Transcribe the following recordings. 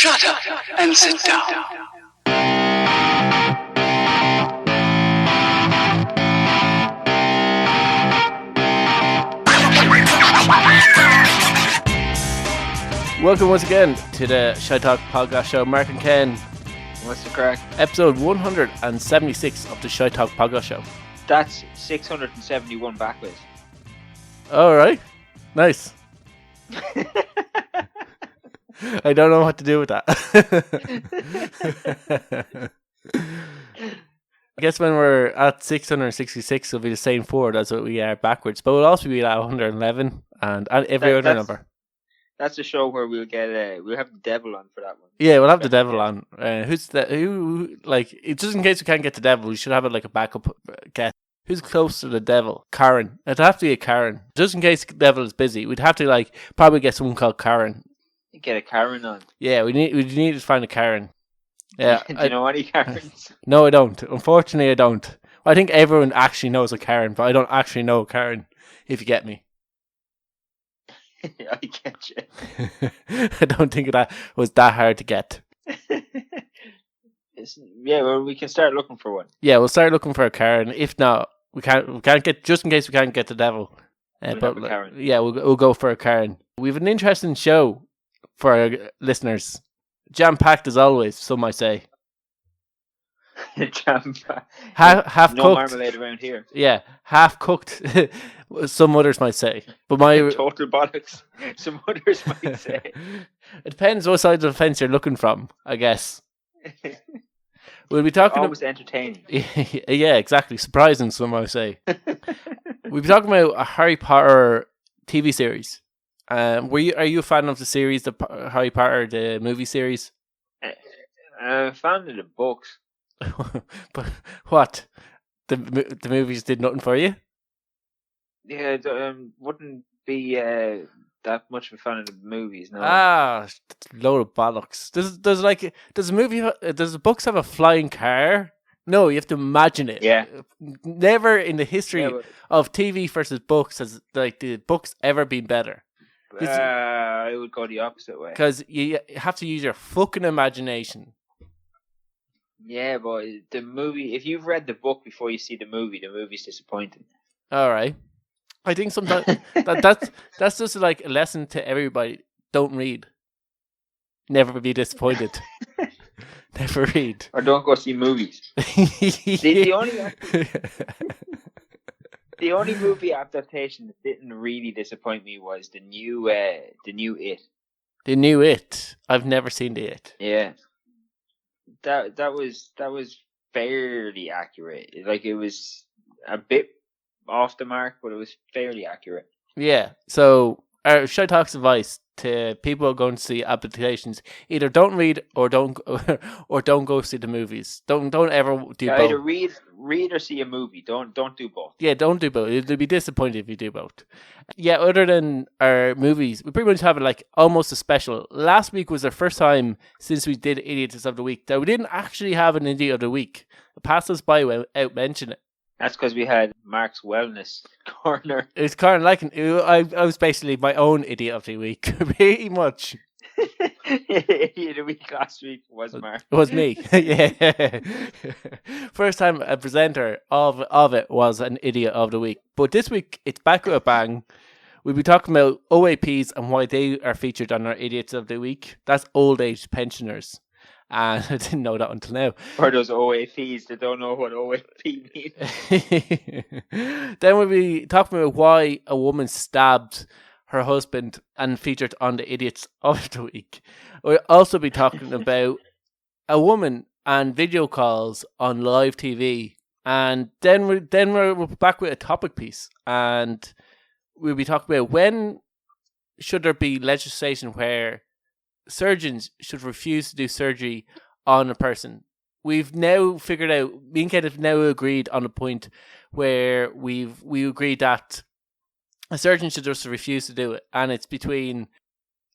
Shut up and sit down. Welcome once again to the Shite podcast show. Mark and Ken. What's the crack? Episode 176 of the Shite podcast show. That's 671 backwards. Alright. Nice. I don't know what to do with that. I guess when we're at 666, it'll be the same forward as what we are backwards. But we'll also be at 111 and every other number. That's the show where we'll get we'll have the devil on for that one. Yeah, we'll have the devil on. Just in case we can't get the devil, we should have it like a backup guest. Who's close to the devil? Karen. It'd have to be a Karen. Just in case the devil is busy, we'd have to probably get someone called Karen. Get a Karen on. Yeah, we need to find a Karen. Yeah. Do you know any Karens? No, I don't. Unfortunately, I don't. Well, I think everyone actually knows a Karen, but I don't actually know a Karen, if you get me. I get you. I don't think that was that hard to get. Yeah, well, we can start looking for one. Yeah, we'll start looking for a Karen. If not, we can't get, just in case we can't get the devil. We'll go for a Karen. We have an interesting show for our listeners. Jam-packed as always, some might say. Jam-packed. Half no cooked. Marmalade around here. Yeah, half cooked. Some others might say, but total bollocks. Some others might say. It depends what side of the fence you're looking from, I guess. We'll be talking. Always entertaining. Yeah, exactly. Surprising, some might say. We'll be talking about a Harry Potter TV series. Are you a fan of the series, the Harry Potter, the movie series? I'm a fan of the books. But what? The movies did nothing for you? Yeah, wouldn't be that much of a fan of the movies. No. Load of bollocks. Does the books have a flying car? No, you have to imagine it. Yeah. Never in the history of TV versus books has the books ever been better. I would go the opposite way. Because you have to use your fucking imagination. Yeah, but the movie, if you've read the book before you see the movie's disappointing. Alright. I think sometimes that's just like a lesson to everybody. Don't read. Never be disappointed. Never read. Or don't go see movies. The only movie adaptation that didn't really disappoint me was the new It. The new It. I've never seen the It. Yeah. That was fairly accurate. It was a bit off the mark, but it was fairly accurate. Yeah. So our Shite Talk's advice to people going to see adaptations: either don't read or don't go see the movies. Don't ever do both. Either read or see a movie. Don't do both. Yeah, don't do both. You'll be disappointed if you do both. Yeah, other than our movies, we pretty much have almost a special. Last week was our first time since we did Idiots of the Week that we didn't actually have an Idiot of the Week. It passed us by without mentioning it. That's because we had Mark's wellness corner. It's kind of I was basically my own Idiot of the Week, pretty much. Idiot of the Week last week was Mark. It was me. Yeah. First time a presenter of it was an Idiot of the Week. But this week, it's back with a bang. We'll be talking about OAPs and why they are featured on our Idiots of the Week. That's old age pensioners. And I didn't know that until now. Or those OAPs that don't know what OAP means. Then we'll be talking about why a woman stabbed her husband and featured on the Idiots of the Week. We'll also be talking about a woman and video calls on live TV. And then we're back with a topic piece. And we'll be talking about when should there be legislation where surgeons should refuse to do surgery on a person. We've now figured out, me and Ken have now agreed on a point where we agreed that a surgeon should just refuse to do it, and it's between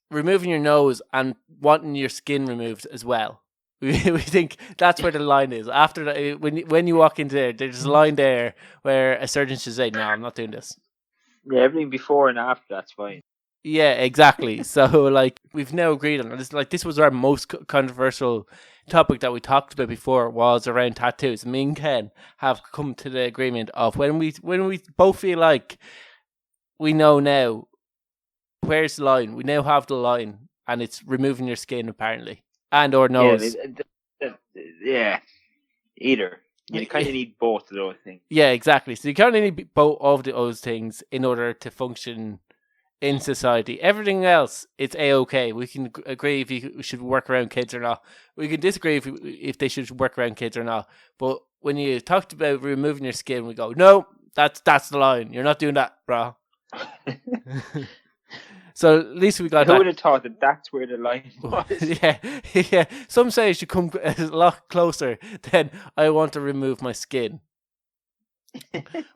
removing your nose and wanting your skin removed as well. We think that's where the line is. After that, when you walk into there's a line there where a surgeon should say, "No, I'm not doing this." Yeah, everything before and after, that's fine. Yeah, exactly. So, like, we've now agreed on this. Like, this was our most controversial topic that we talked about before, was around tattoos. Me and Ken have come to the agreement of when we both feel like we know now where's the line. We now have the line, and it's removing your skin, apparently, and or nose. Yeah, either. You kind of need both of those things. Yeah, exactly. So you kind of need both of those things in order to function in society. Everything else, it's A-okay. We can agree if you should work around kids or not. We can disagree if they should work around kids or not. But when you talked about removing your skin, we go, no, that's the line. You're not doing that, bro. So at least we got Who would have thought that that's where the line was? Yeah. Some say it should come a lot closer than I want to remove my skin.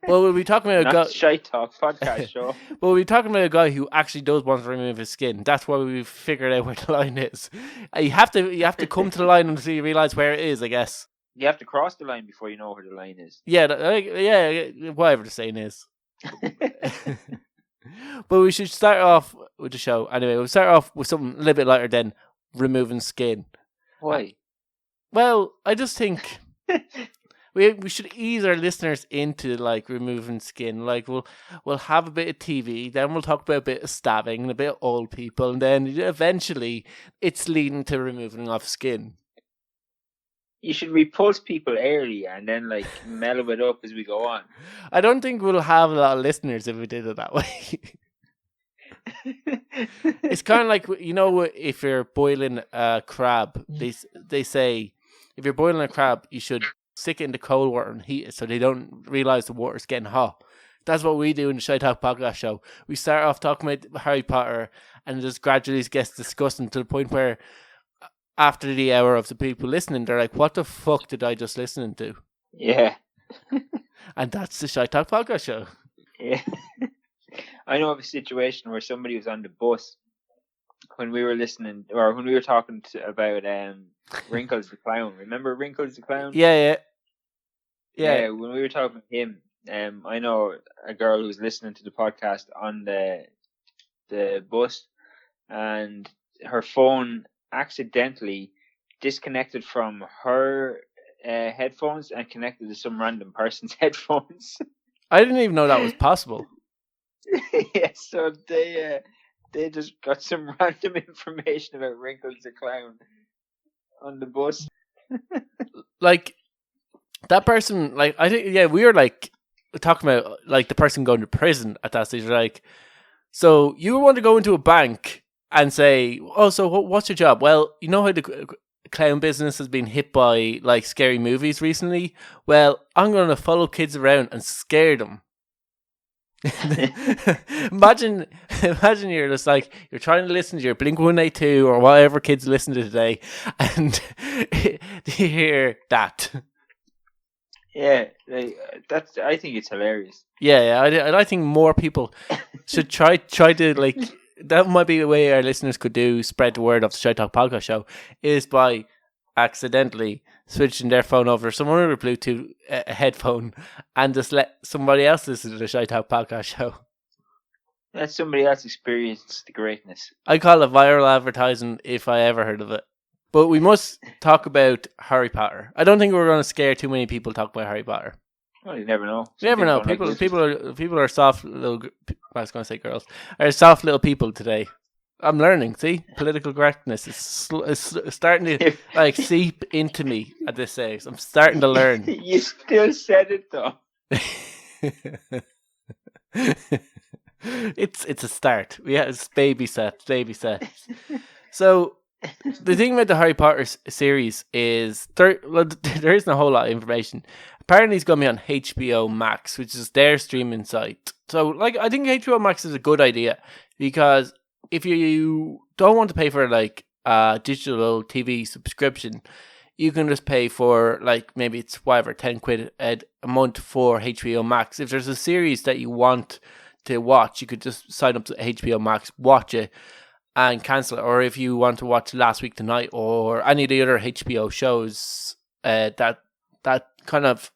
Well, we'll be talking about Not Shite Talk podcast show. Well, we'll be talking about a guy who actually does want to remove his skin. That's why we've figured out where the line is. You have to come to the line until you realise where it is, I guess. You have to cross the line before you know where the line is. Yeah, whatever the saying is. But we should start off with the show. Anyway, we'll start off with something a little bit lighter than removing skin. Why? Well, I just think we should ease our listeners into like removing skin. Like we'll have a bit of TV, then we'll talk about a bit of stabbing and a bit of old people, and then eventually it's leading to removing of skin. You should repulse people early and then like mellow it up as we go on. I don't think we'll have a lot of listeners if we did it that way. It's kind of like, you know, if you're boiling a crab, they say if you're boiling a crab, you should stick it into cold water and heat it so they don't realise the water's getting hot. That's what we do in the Shite Talk podcast show. We start off talking about Harry Potter and it just gradually gets disgusting to the point where after the hour of the people listening, they're like, what the fuck did I just listen to? Yeah. And that's the Shite Talk podcast show. Yeah. I know of a situation where somebody was on the bus when we were listening, or when we were talking about Wrinkles the Clown. Remember Wrinkles the Clown? Yeah. When we were talking to him, I know a girl who was listening to the podcast on the bus, and her phone accidentally disconnected from her headphones and connected to some random person's headphones. I didn't even know that was possible. Yeah, so they just got some random information about Wrinkles the Clown on the bus. Like that person, like I think, yeah, we were like talking about like the person going to prison at that stage. Like, so you want to go into a bank and say, oh, so what's your job? Well, you know how the clown business has been hit by like scary movies recently? Well, I'm going to follow kids around and scare them. Imagine you're just like, you're trying to listen to your Blink-182 or whatever kids listen to today, and you hear that. Yeah, that's. I think it's hilarious. Yeah, I think more people should try to like. That might be a way our listeners could spread the word of the Shite Talk podcast show, is by accidentally switching their phone over to some other Bluetooth headphone and just let somebody else listen to the Shite Talk podcast show. Let somebody else experience the greatness. I call it viral advertising if I ever heard of it. But we must talk about Harry Potter. I don't think we're going to scare too many people talking about Harry Potter. Well, you never know. You never know. People are soft little. I was going to say girls are soft little people today. I'm learning. See, political correctness is starting to like seep into me at this stage. I'm starting to learn. You still said it though. It's a start. It's baby steps. So the thing about the Harry Potter series is there isn't a whole lot of information. Apparently, it's going to be on HBO Max, which is their streaming site. So, like, I think HBO Max is a good idea because if you don't want to pay for like a digital TV subscription, you can just pay for like maybe it's whatever £10 a month for HBO Max. If there's a series that you want to watch, you could just sign up to HBO Max, watch it, and cancel it. Or if you want to watch Last Week Tonight or any of the other HBO shows that kind of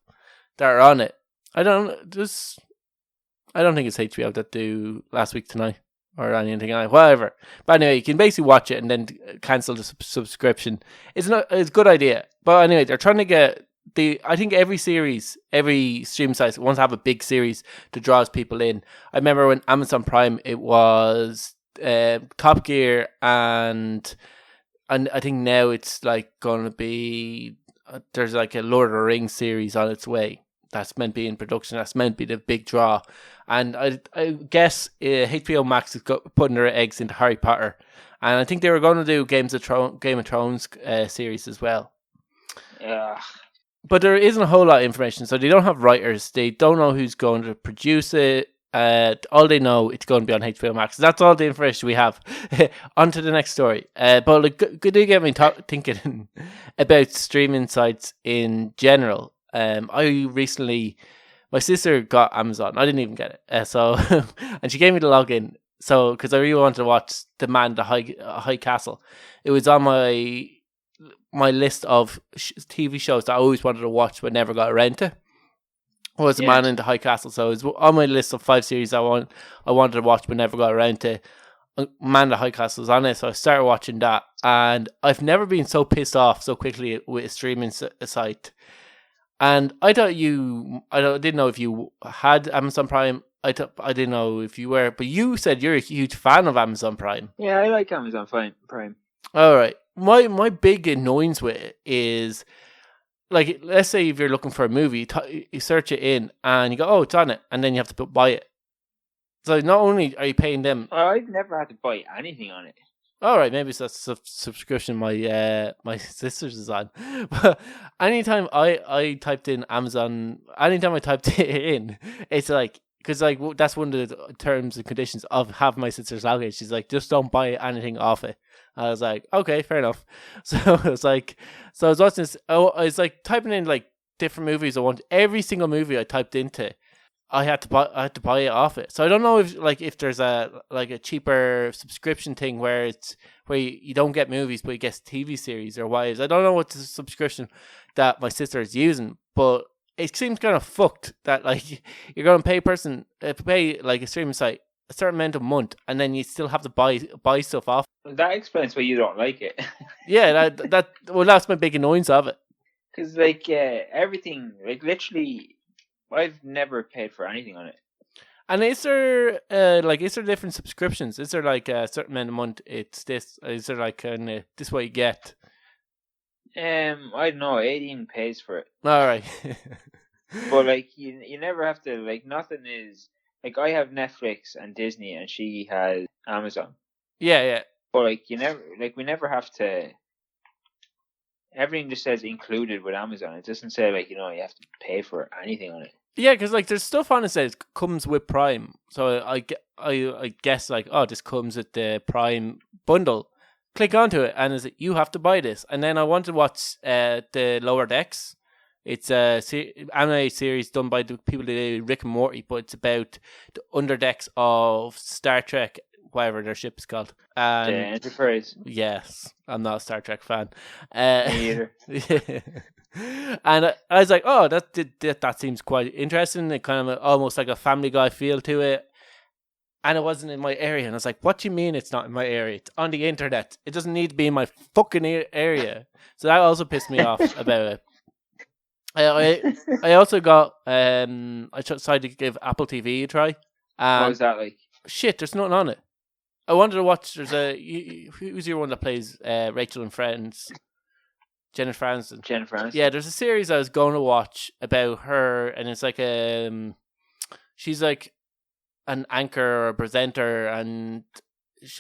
that are on it, I don't think it's HBO that do Last Week Tonight. or anything, whatever. But anyway, you can basically watch it and then cancel the subscription. It's a good idea. But anyway, they're trying to get I think every stream site wants to have a big series to draw people in. I remember when Amazon Prime, it was Top Gear, and I think now it's like going to be there's like a Lord of the Rings series on its way. That's meant to be in production. That's meant to be the big draw. And I guess HBO Max is putting their eggs into Harry Potter. And I think they were going to do Game of Thrones series as well. Yeah. But there isn't a whole lot of information. So they don't have writers. They don't know who's going to produce it. All they know, it's going to be on HBO Max. That's all the information we have. On to the next story. But could you get me thinking about streaming sites in general? My sister got Amazon. I didn't even get it. So and she gave me the login. So because I really wanted to watch The Man in the High Castle. It was on my list of TV shows that I always wanted to watch but never got around to. Was The Man in the High Castle. So it was on my list of 5 series I wanted to watch but never got around to. Man in the High Castle was on it, so I started watching that. And I've never been so pissed off so quickly with a streaming site. And I didn't know if you had Amazon Prime. I didn't know if you were, but you said you're a huge fan of Amazon Prime. Yeah, I like Amazon Prime. All right. My big annoyance with it is, like, let's say if you're looking for a movie, you search it in and you go, oh, it's on it, and then you have to buy it. So not only are you paying them... I've never had to buy anything on it. All right, maybe it's a subscription my sister's is on. But anytime I typed in Amazon, anytime I typed it in, it's like, because like that's one of the terms and conditions of having my sister's login. She's like, just don't buy anything off it. I was like, okay, fair enough. So it's like, I was watching this. I was like typing in like different movies I want. Every single movie I typed into, I had to buy it off it. So I don't know if there's a cheaper subscription thing where you don't get movies but you get TV series or what. I don't know what the subscription that my sister is using, but it seems kind of fucked that like you're going to pay like a streaming site a certain amount a month and then you still have to buy stuff off. That explains why you don't like it. Yeah, that's my big annoyance of it. Because like everything, like literally, I've never paid for anything on it. And is there different subscriptions? Is there like a certain amount a month? It's this. Is there like this what you get? I don't know. 18 pays for it. All right. But like you never have to, like, nothing is like, I have Netflix and Disney and she has Amazon. Yeah. But like we never have to. Everything just says included with Amazon. It doesn't say like, you have to pay for anything on it. Yeah, because like there's stuff on it that says comes with Prime. So I guess like, oh, this comes with the Prime bundle. Click onto it and it's like, you have to buy this. And then I want to watch the Lower Decks. It's a anime series done by the people that did Rick and Morty, but it's about the underdecks of Star Trek, whatever their ship is called. And the Enterprise. Yes, I'm not a Star Trek fan. Me either. And I was like, oh, that seems quite interesting. It kind of almost like a Family Guy feel to it. And it wasn't in my area. And I was like, what do you mean it's not in my area? It's on the internet. It doesn't need to be in my fucking area. So that also pissed me off about it. I also got, I decided to give Apple TV a try. What was that like? Shit, there's nothing on it. I wanted to watch, who's your one that plays Rachel and Friends? Jennifer Aniston. Yeah, there's a series I was going to watch about her, and it's like she's like an anchor or a presenter, and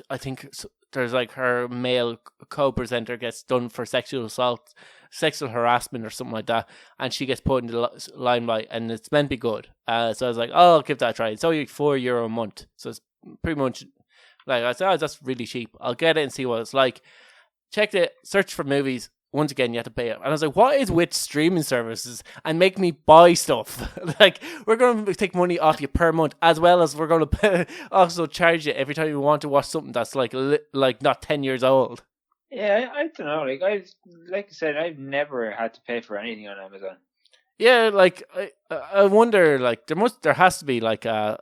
I think there's like her male co-presenter gets done for sexual assault, sexual harassment or something like that, and she gets put in the limelight, and it's meant to be good. So I was like, oh, I'll give that a try. It's only €4 a month, so it's pretty much like, I said, oh, that's really cheap. I'll get it and see what it's like. Checked it, search for movies. Once again, you have to pay it. And I was like, what is with streaming services and make me buy stuff? Like, we're going to take money off you per month, as well as we're going to also charge you every time you want to watch something that's like not 10 years old. Yeah, I don't know. Like I said, I've never had to pay for anything on Amazon. Yeah, like I wonder, like there has to be like an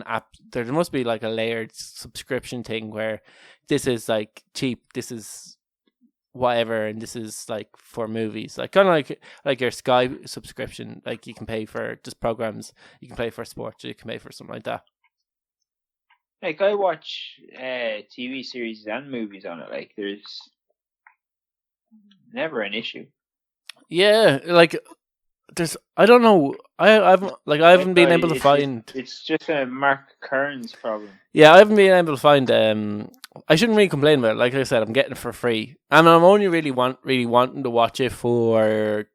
app. There must be like a layered subscription thing where this is like cheap, this is whatever, and this is like for movies, like kind of like your Sky subscription. Like you can pay for just programs, you can pay for sports, you can pay for something like that. Like I watch TV series and movies on it. Like there's never an issue. Yeah, like there's I don't know. I haven't been able to find. It's just a Mark Kearns problem. Yeah, I haven't been able to find. I shouldn't really complain about it. Like I said, I'm getting it for free, and I'm only really wanting to watch it for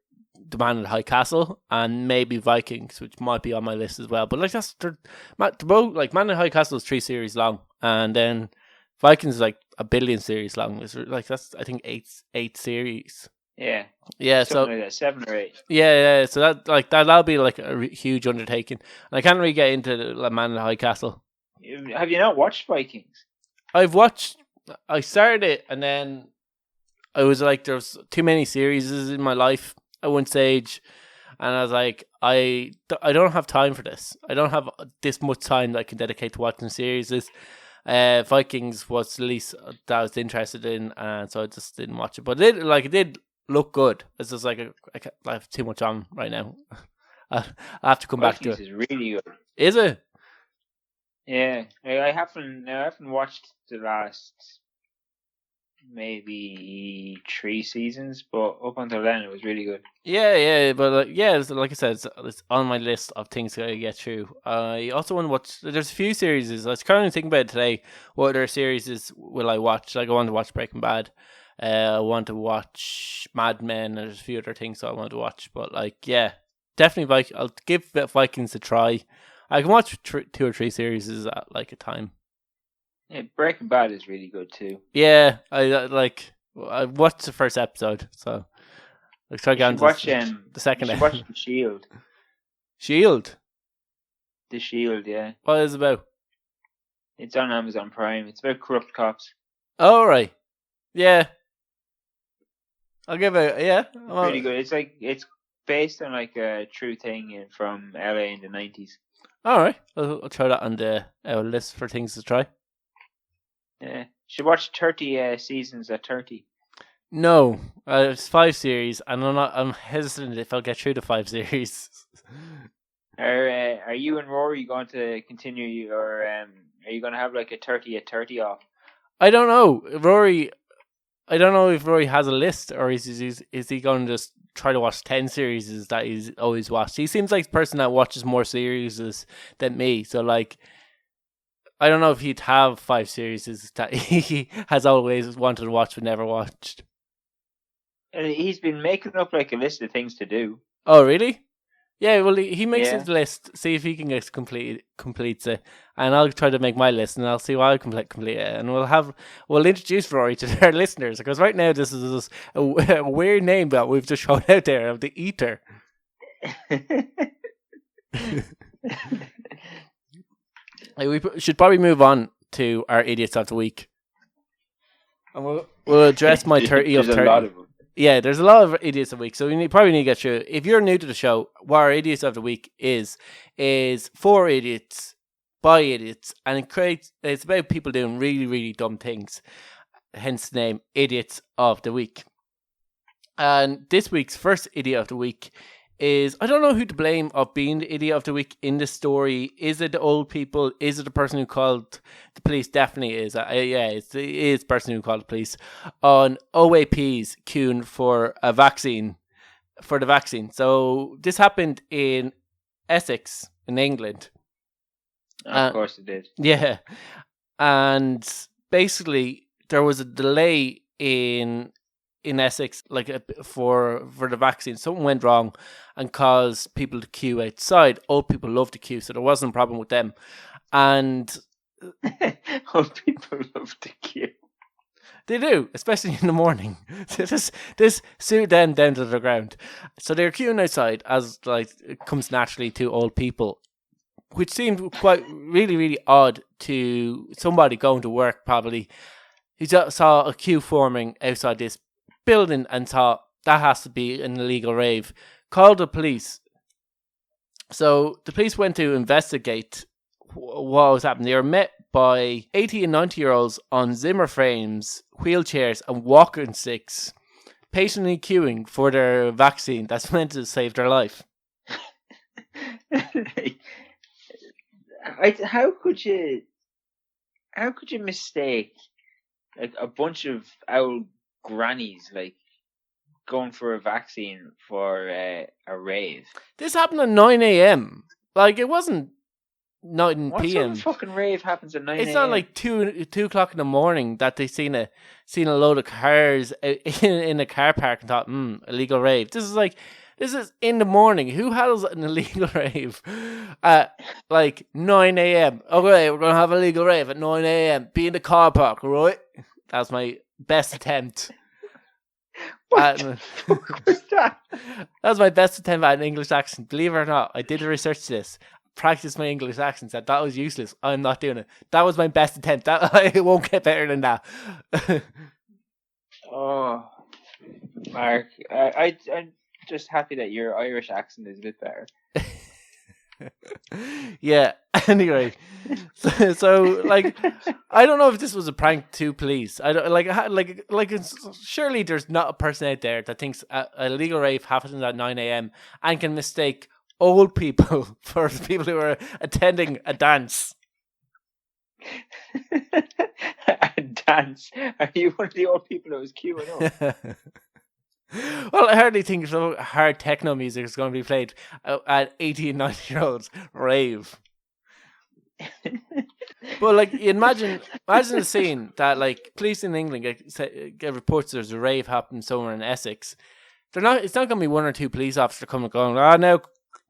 The Man in the High Castle and maybe Vikings, which might be on my list as well. But like they're both like Man in the High Castle is 3 series long, and then Vikings is like a billion series long. It's like that's I think eight series. Yeah. So like that, 7 or 8. Yeah. So that'll be like a huge undertaking. And I can't really get into the Man in the High Castle. Have you not watched Vikings? I started it, and then I was like, there's too many series in my life at one stage, and I was like, I don't have time for this. I don't have this much time that I can dedicate to watching series. Vikings was the least that I was interested in, and so I just didn't watch it. But it did look good. It's just like I have too much on right now. I have to come back to it. Vikings is really good. Is it? Yeah, I haven't watched the last maybe 3 seasons, but up until then it was really good. Yeah, but like I said, it's on my list of things to get through. I also want to watch. There's a few series. I was kind of thinking about it today. What other series will I watch? Like I want to watch Breaking Bad. I want to watch Mad Men. There's a few other things I want to watch, but like yeah, definitely I'll give Vikings a try. I can watch 2 or 3 series at like a time. Yeah, Breaking Bad is really good too. Yeah, I watched the first episode, so let's try getting to the second episode. Watch The Shield. Shield? The Shield, yeah. What is it about? It's on Amazon Prime. It's about corrupt cops. Oh, right. Yeah. I'll give it, yeah. It's really good. It's based on like a true thing from LA in the 90s. Alright, I'll try that on our list for things to try. Yeah, should watch 30 seasons at 30. No, it's 5 series, and I'm hesitant if I'll get through the 5 series. Are you and Rory going to continue, or are you going to have like a 30 at 30 off? I don't know, Rory. I don't know if Rory has a list, or is he going to just try to watch 10 series that he's always watched. He seems like the person that watches more series than me. So like, I don't know if he'd have 5 series that he has always wanted to watch but never watched. He's been making up like a list of things to do. Oh, really? Yeah, well, he makes his list, see if he can get completes it, and I'll try to make my list, and I'll see why I complete it, and we'll introduce Rory to our listeners, because right now this is just a weird name that we've just shown out there of the Eater. We should probably move on to our Idiots of the Week, and we'll address my 30 of 30. A lot of them. Yeah, there's a lot of Idiots of the Week, so we probably need to get through. If you're new to the show, what our Idiots of the Week is for idiots, by idiots, and it's about people doing really, really dumb things, hence the name Idiots of the Week. And this week's first Idiot of the Week is, I don't know who to blame of being the Idiot of the Week in this story. Is it the old people? Is it the person who called the police? Definitely is. It is the person who called the police on OAPs queuing for the vaccine. So this happened in Essex, in England. Of course it did. Yeah. And basically, there was a delay in Essex, like for the vaccine. Something went wrong and caused people to queue outside. Old people love to queue, so there wasn't a problem with them. And old people love to queue. They do, especially in the morning. This suit them down to the ground. So they're queuing outside, as like it comes naturally to old people, which seemed quite really, really odd to somebody going to work. Probably he saw a queue forming outside this building and thought that has to be an illegal rave, called the police. So the police went to investigate what was happening. They were met by 80 and 90-year-olds on Zimmer frames, wheelchairs, and walking sticks, patiently queuing for their vaccine that's meant to save their life. How could you mistake like a bunch of old grannies like going for a vaccine for a rave? This happened at 9 a.m. Like, it wasn't 9 What p.m. sort of fucking rave happens at 9 a.m.? It's not like 2 o'clock in the morning that they seen a load of cars in a car park and thought, illegal rave. This is in the morning. Who has an illegal rave at like 9 a.m.? Okay, we're going to have a legal rave at 9 a.m. Be in the car park, right? That was my best attempt. What the fuck was that? That was my best attempt at an English accent. Believe it or not, I did research this. Practice my English accent. That was useless. I'm not doing it. That was my best attempt. It won't get better than that. Oh, Mark, I'm just happy that your Irish accent is a bit better. Yeah. Anyway, so like, I don't know if this was a prank to police. I don't like. Surely there's not a person out there that thinks a illegal rave happens at 9 a.m. and can mistake old people for people who are attending a dance. A dance? Are you one of the old people that was queuing up? Well, I hardly think so. Hard techno music is going to be played at 80 and 90-year-olds rave. But like, imagine the scene that like police in England get reports there's a rave happening somewhere in Essex. It's not going to be one or two police officers coming going, now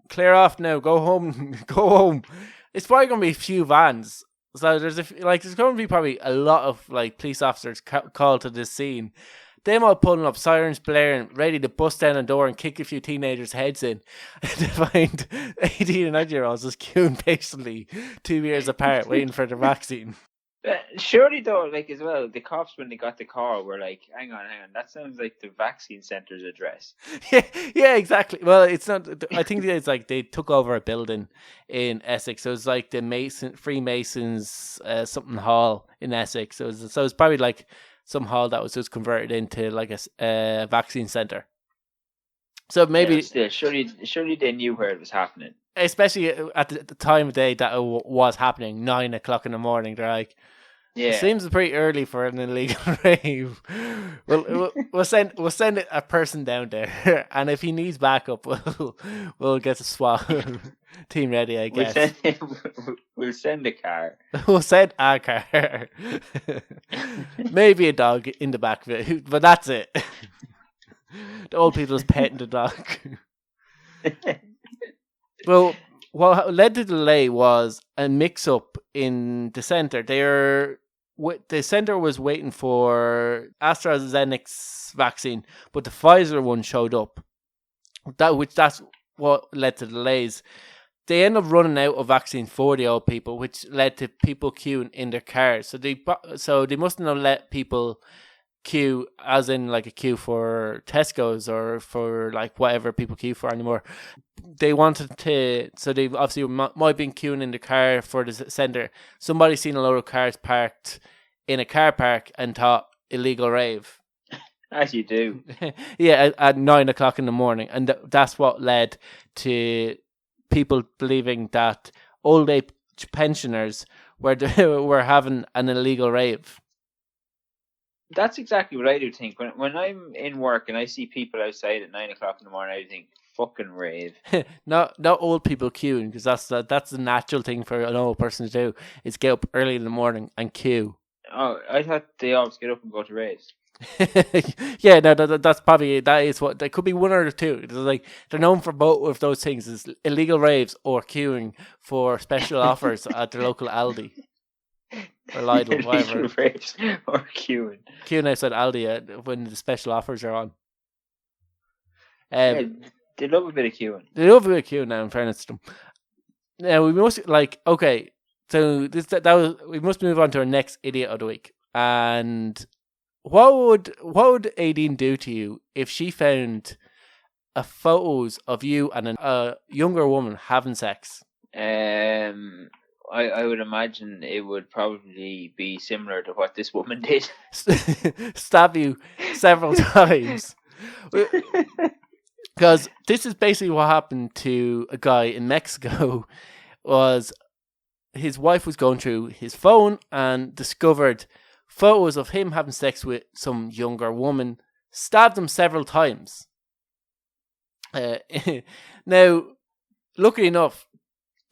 clear off now, go home, go home. It's probably going to be a few vans. So there's going to be probably a lot of like police officers called to this scene. Them all pulling up, sirens blaring, ready to bust down a door and kick a few teenagers' heads in. To find 18 and 90-year-olds just queuing patiently 2 years apart, waiting for the vaccine. Surely though, like as well, the cops when they got the call were like, hang on, that sounds like the vaccine centre's address. Yeah, exactly. Well, it's not. I think it's like they took over a building in Essex. So it's like the Freemasons something hall in Essex. So it's probably like some hall that was just converted into like a vaccine centre. So maybe surely they knew where it was happening. Especially at the time of day that it was happening, 9 o'clock in the morning. They're like, it seems pretty early for an illegal rave. We'll send a person down there, and if he needs backup, we'll get the SWAT team ready. I guess we'll send a car. We'll send a car. Maybe a dog in the back of it, but that's it. The old people is petting the dog. Well, what led to the delay was a mix-up in the centre. The centre was waiting for AstraZeneca's vaccine, but the Pfizer one showed up. That's what led to delays. They ended up running out of vaccines for the old people, which led to people queuing in their cars. So they mustn't have let people queue, as in like a queue for Tesco's or for like whatever people queue for anymore. They wanted to, so they obviously might have been queuing in the car for the centre. Somebody seen a load of cars parked in a car park and thought age rave. As you do. Yeah, at 9 o'clock in the morning. And that's what led to people believing that old age pensioners were having an illegal rave. That's exactly what I do think. When I'm in work and I see people outside at 9 o'clock in the morning, I think, fucking rave. Not old people queuing, because that's the natural thing for an old person to do, is get up early in the morning and queue. Oh, I thought they always get up and go to raves. Yeah, no, that is what they could be, one or the two. It's like they're known for both of those things: is illegal raves or queuing for special offers at their local Aldi or Lidl, whatever. Raves or queuing outside Aldi when the special offers are on. They love a bit of queuing. They love a bit of queuing now. In fairness to them, now we must okay. So we must move on to our next idiot of the week. And what would Aideen do to you if she found photos of you and a younger woman having sex? I would imagine it would probably be similar to what this woman did. Stab you several times. Because this is basically what happened to a guy in Mexico. Was his wife was going through his phone and discovered photos of him having sex with some younger woman, stabbed him several times. Now, luckily enough,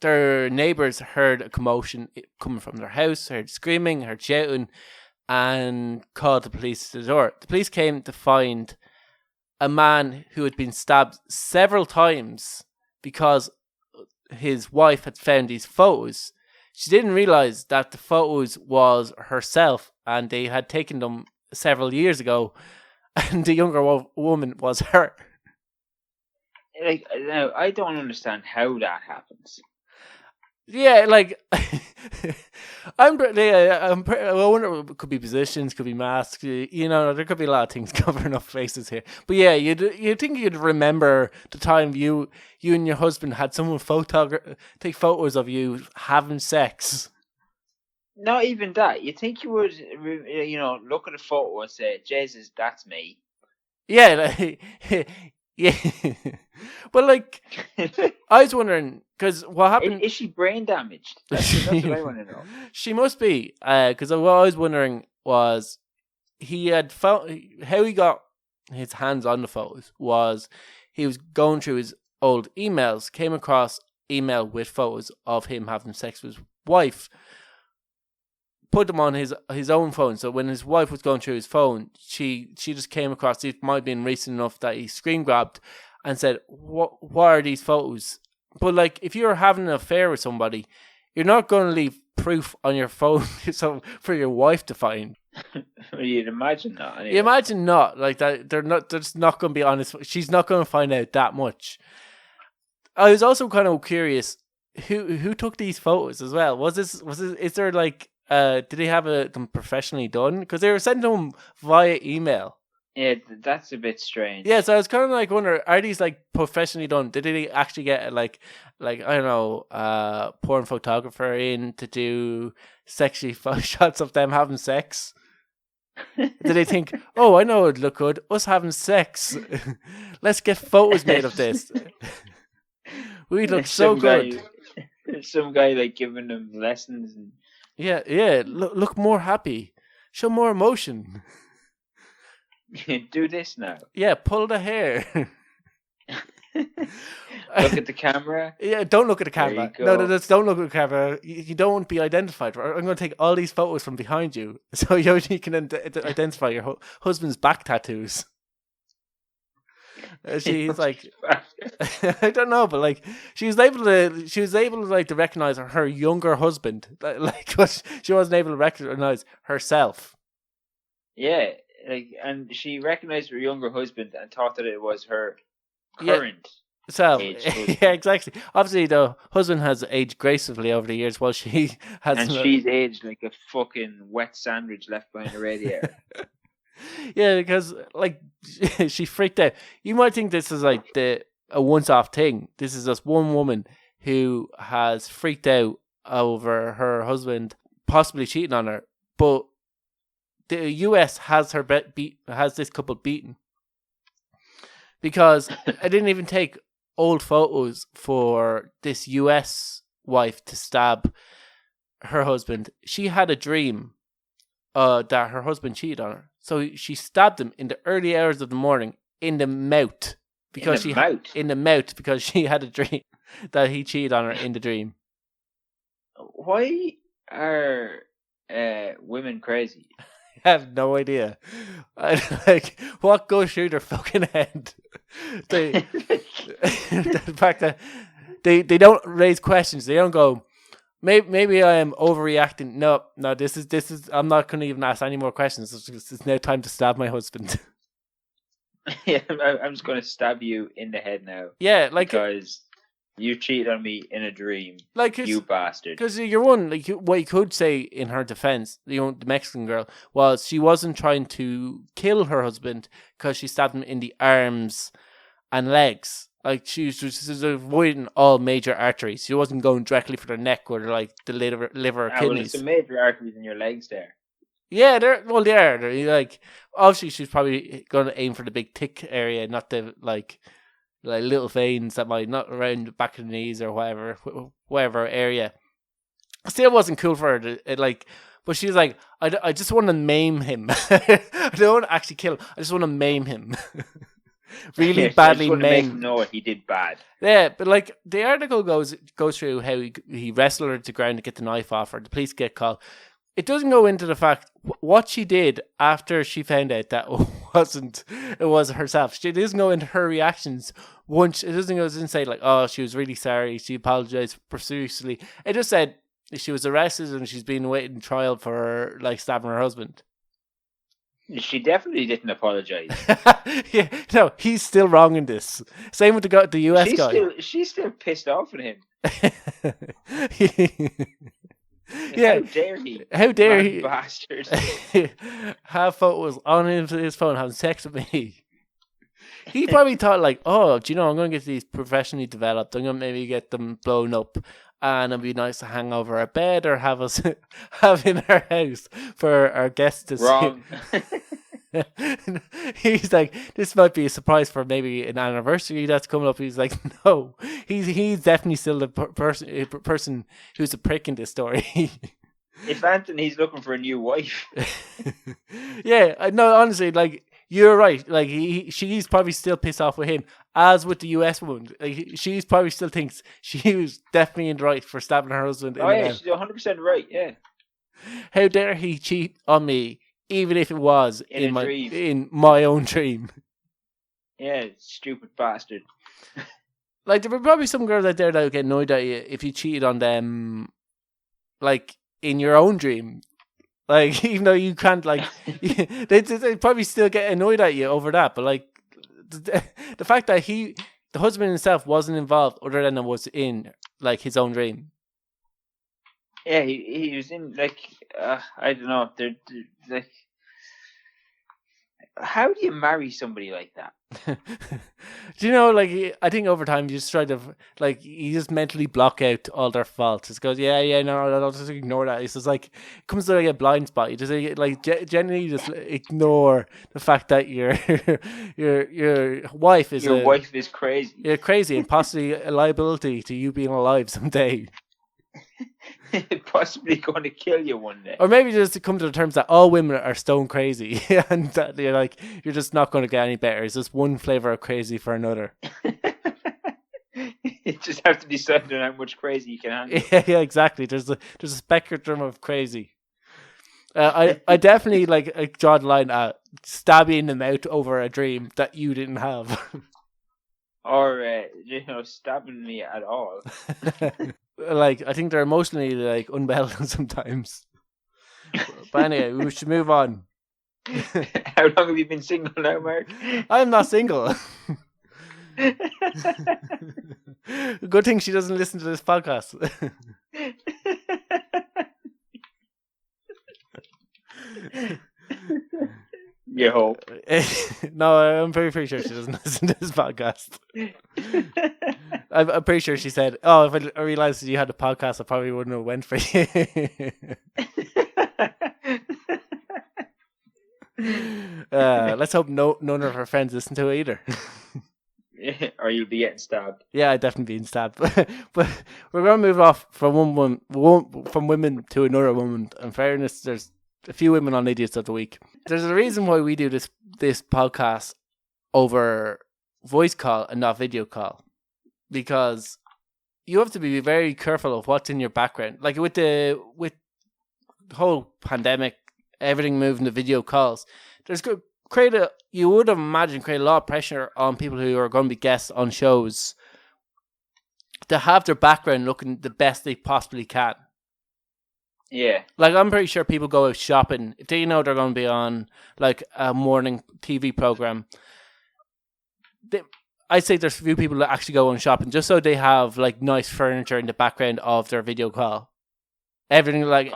their neighbours heard a commotion coming from their house, heard screaming, heard shouting, and called the police to the door. The police came to find a man who had been stabbed several times because his wife had found these photos. She didn't realise that the photos was herself, and they had taken them several years ago, and the younger woman was her. Like, now, I don't understand how that happens. Yeah, like I wonder, it could be positions, could be masks. You know, there could be a lot of things covering up faces here. But yeah, you'd think you'd remember the time you and your husband had someone take photos of you having sex. Not even that. You think you would, look at a photo and say, "Jesus, that's me." Yeah, yeah. But like, I was wondering, because what happened? Is she brain damaged? That's what I want to know. She must be, because what I was wondering was he had found how he got his hands on the photos was he was going through his old emails, came across email with photos of him having sex with his wife, put them on his own phone. So when his wife was going through his phone, she just came across, it might have been recent enough that he screen grabbed and said, what are these photos? But like, if you're having an affair with somebody, you're not going to leave proof on your phone for your wife to find. You'd imagine not. Anyway. You imagine not. Like that, they're just not going to be honest. She's not going to find out that much. I was also kind of curious who took these photos as well. Is there like, did they have them professionally done? Because they were sent them via email. Yeah, that's a bit strange. Yeah, so I was kind of like wondering, are these like professionally done? Did they actually get like I don't know, porn photographer in to do sexy shots of them having sex? Did they think, oh, I know it'd look good, us having sex. Let's get photos made of this. We look so good. Some guy like giving them lessons. And... Yeah. Look more happy. Show more emotion. Do this now. Yeah, pull the hair. Look at the camera. Yeah, don't look at the camera. No, don't look at the camera. You don't want to be identified. I'm going to take all these photos from behind you so you can identify your husband's back tattoos. She's like, I don't know, but like she was able to like to recognize her younger husband, like what she wasn't able to recognize herself. Yeah. And she recognized her younger husband and thought that it was her current age husband. Yeah, exactly. Obviously, the husband has aged gracefully over the years, while she has. And she's aged like a fucking wet sandwich left behind the radiator. Yeah, because like she freaked out. You might think this is like a once-off thing. This is just one woman who has freaked out over her husband possibly cheating on her, but the US has has this couple beaten, because I didn't even take old photos for this US wife to stab her husband. She had a dream that her husband cheated on her, so she stabbed him in the early hours of the morning in the mouth because she had a dream that he cheated on her in the dream. Why are women crazy? I have no idea. Like, what goes through their fucking head? The fact that they don't raise questions. They don't go, maybe I am overreacting. No, this is. I'm not going to even ask any more questions. It's now time to stab my husband. Yeah, I'm just going to stab you in the head now. Yeah, like because you cheated on me in a dream, like you bastard. Because you're one, like what you could say in her defense, the Mexican girl, was she wasn't trying to kill her husband because she stabbed him in the arms and legs. Like she was just avoiding all major arteries. She wasn't going directly for the neck or like the liver or kidneys. Well, there's some major arteries in your legs there. Yeah, they're like obviously she's probably going to aim for the big thick area, not the like little veins that might not around the back of the knees or whatever area. Still wasn't cool for her but she's like, I just want to maim him. I don't want to actually kill him. I just want to maim him. Really badly maim. Make him know he did bad. Yeah, but like the article goes through how he wrestled her to the ground to get the knife off her. The police get called. It doesn't go into the fact what she did after she found out that it was herself. She doesn't go into her reactions. Once it doesn't say like, oh, she was really sorry, she apologized profusely. It just said she was arrested and she's been waiting trial for like stabbing her husband. She definitely didn't apologize. Yeah, no, he's still wrong in this. Same with the US guy. She's still pissed off at him. Yeah, how dare he? How dare he? Bastard. Have photos on his phone having sex with me. He probably thought like, oh, do you know, I'm going to get these professionally developed. I'm going to maybe get them blown up, and it'd be nice to hang over our bed or have us have in our house for our guests to Wrong. see. He's like, this might be a surprise for maybe an anniversary that's coming up. He's like, no, he's definitely still the person who's a prick in this story. If Anthony's looking for a new wife. Yeah, no, honestly, like, you're right. Like, she's probably still pissed off with him, as with the US woman. Like, she's probably still thinks she was definitely in the right for stabbing her husband. Oh, yeah, she's 100% right, yeah. How dare he cheat on me, even if it was in my own dream. Yeah, stupid bastard. Like, there were probably some girls out there that would get annoyed at you if you cheated on them, like, in your own dream. Like, even though you can't, like, they probably still get annoyed at you over that. But, like, the fact that the husband himself wasn't involved other than it was in, like, his own dream. Yeah, he was in, like, I don't know, they're like, how do you marry somebody like that? Do you know, like, I think over time you just try to, like, you just mentally block out all their faults. It goes, no, I'll just ignore that. It's just like, it comes to like a blind spot. You just like generally just ignore the fact that your wife is wife is crazy. You're crazy and possibly a liability to you being alive someday. Possibly going to kill you one day. Or maybe just to come to the terms that all women are stone crazy and that you're like, you're just not going to get any better. It's just one flavour of crazy for another. You just have to decide on how much crazy you can handle. Yeah, exactly. There's a spectrum of crazy. I definitely like draw the line at stabbing them out over a dream that you didn't have. Or, stabbing me at all. Like, I think they're emotionally, like, unwell sometimes. But anyway, we should move on. How long have you been single now, Mark? I'm not single. Good thing she doesn't listen to this podcast. You hope. No, I'm pretty sure she doesn't listen to this podcast. I'm pretty sure she said, oh, if I realized that you had a podcast, I probably wouldn't have went for you. Let's hope none of her friends listen to it either. Or you'll be getting stabbed. Yeah, I'd definitely be stabbed. But we're going to move off from from women to another woman. In fairness, there's a few women on Idiots of the Week. There's a reason why we do this podcast over voice call and not video call. Because you have to be very careful of what's in your background. Like with the whole pandemic, everything moving to video calls, you would imagine create a lot of pressure on people who are going to be guests on shows to have their background looking the best they possibly can. Yeah. Like, I'm pretty sure people go out shopping. If they know they're going to be on, like, a morning TV program, I'd say there's a few people that actually go on shopping just so they have, like, nice furniture in the background of their video call. Everything, like,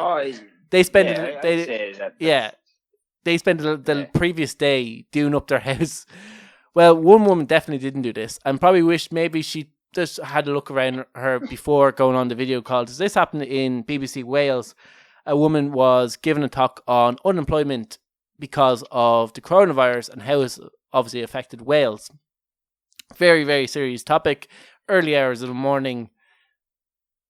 they spend they spend the previous day doing up their house Well, one woman definitely didn't do this, and probably wished maybe she just had a look around her before going on the video call. This happened in BBC Wales. A woman was given a talk on unemployment because of the coronavirus and how it's obviously affected Wales. Very, very serious topic. Early hours of the morning.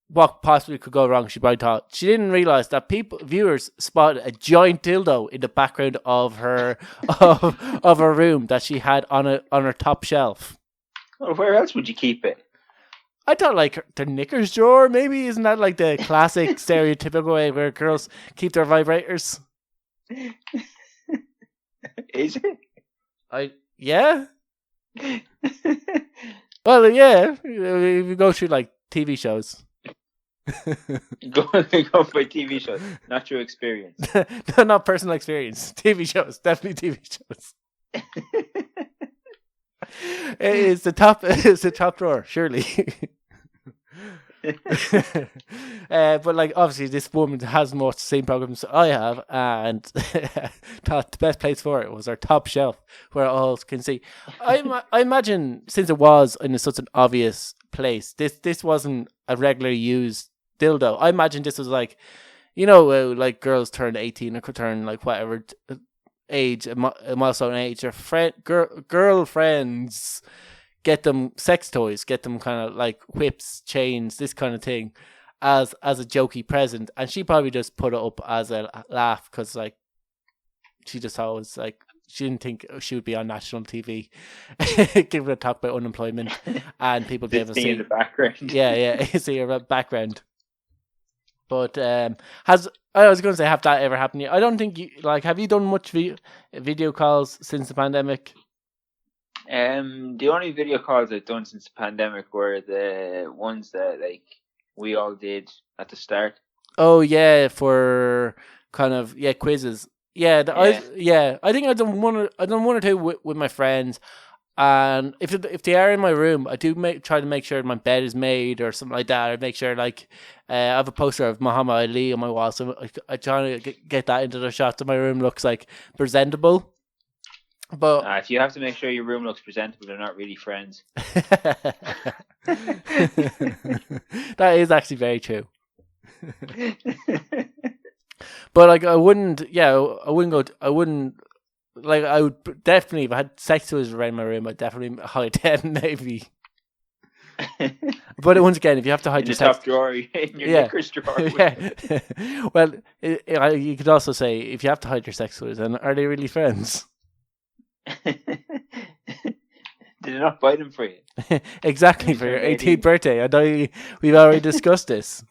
What possibly could go wrong? She probably thought. She didn't realize that viewers spotted a giant dildo in the background of her of her room that she had on her top shelf. Well, where else would you keep it? I thought like the knickers drawer. Maybe isn't that like the classic stereotypical way where girls keep their vibrators? Is it? Yeah. Well, yeah. If you go through like TV shows. Go by TV shows, not your experience. No, not personal experience. TV shows, definitely TV shows. It's the top drawer, surely. But like obviously this woman hasn't watched the same programs I have, and thought the best place for it was our top shelf where all can see. I imagine since it was in such an obvious place, this wasn't a regularly used dildo. I imagine this was like, like girls turn 18 or could turn like whatever age, a milestone age, or girlfriends get them sex toys, get them kind of like whips, chains, this kind of thing, as a jokey present. And she probably just put it up as a laugh because like she just always like she didn't think she would be on national TV giving a talk about unemployment and people be able to see in the background. Yeah, see her background. But I was going to say, have that ever happened to you? I don't think you have you done much video calls since the pandemic? The only video calls I've done since the pandemic were the ones that like we all did at the start. Oh yeah, for kind of quizzes. Yeah, I think I've done one or two with my friends. And if they are in my room, I do try to make sure my bed is made or something like that. I make sure I have a poster of Muhammad Ali on my wall, so I try to get that into the shots of my room looks like presentable. But if you have to make sure your room looks presentable, they're not really friends. That is actually very true. But like I wouldn't like I would definitely, if I had sex toys around my room, I'd definitely hide them maybe. But once again, if you have to hide in your top drawer, in your knickers drawer. Yeah. Well, you could also say if you have to hide your sex toys, then are they really friends? Did I not buy them for you? Exactly, for your 18th birthday. I know we've already discussed this.